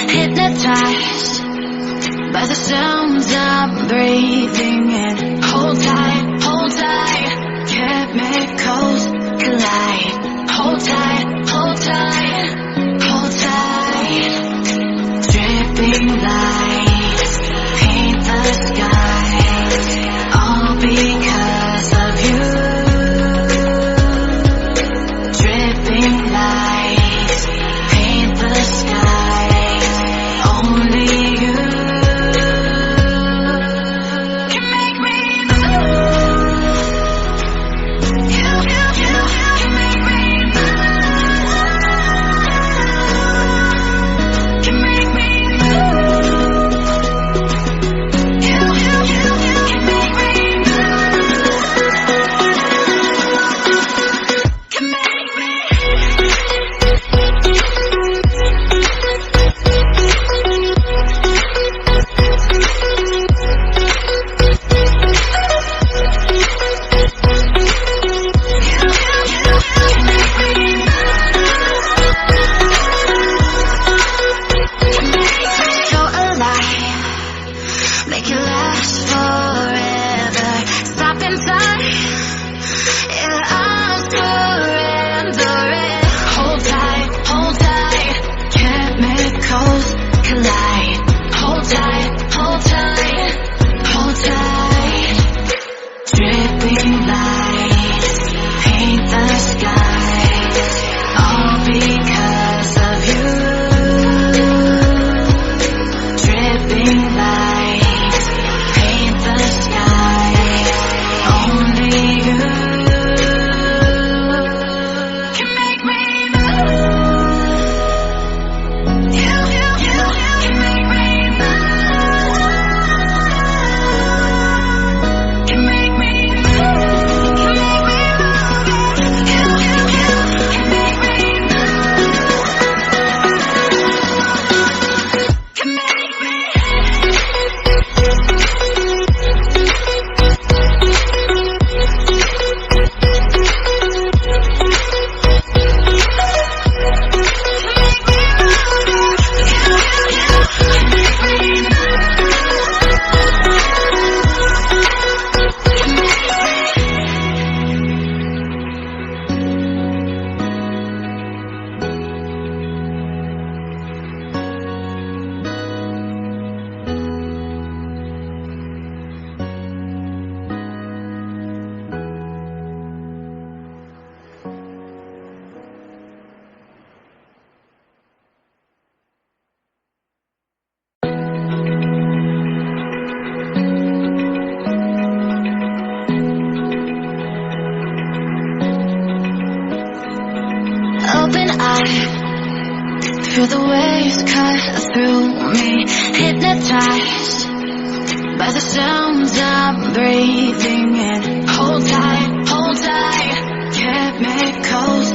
hypnotized by the sounds I'm breathing in. Hold tight, chemicals collide. Hold tight, hold tight, hold tight. Dripping lights paint the skies, all because of you. Dripping lights paint the skies, only you can make me move. You can make me move. Can make me move. You can make me move. Can make me. So alive, make it last forever. Stop in time, yeah, I'm surrendering. Hold tight, chemicals collide. Hold tight, hold tight, hold tight. Dripping lights paint the skies, all because of you. Dripping lights paint the skies, only you can make me move. You can make me move. Can make me move. Can make me move. You can make me move. Can make me. Open eye, feel the waves cut through me. Hypnotized by the sounds I'm breathing in. Hold tight, chemicals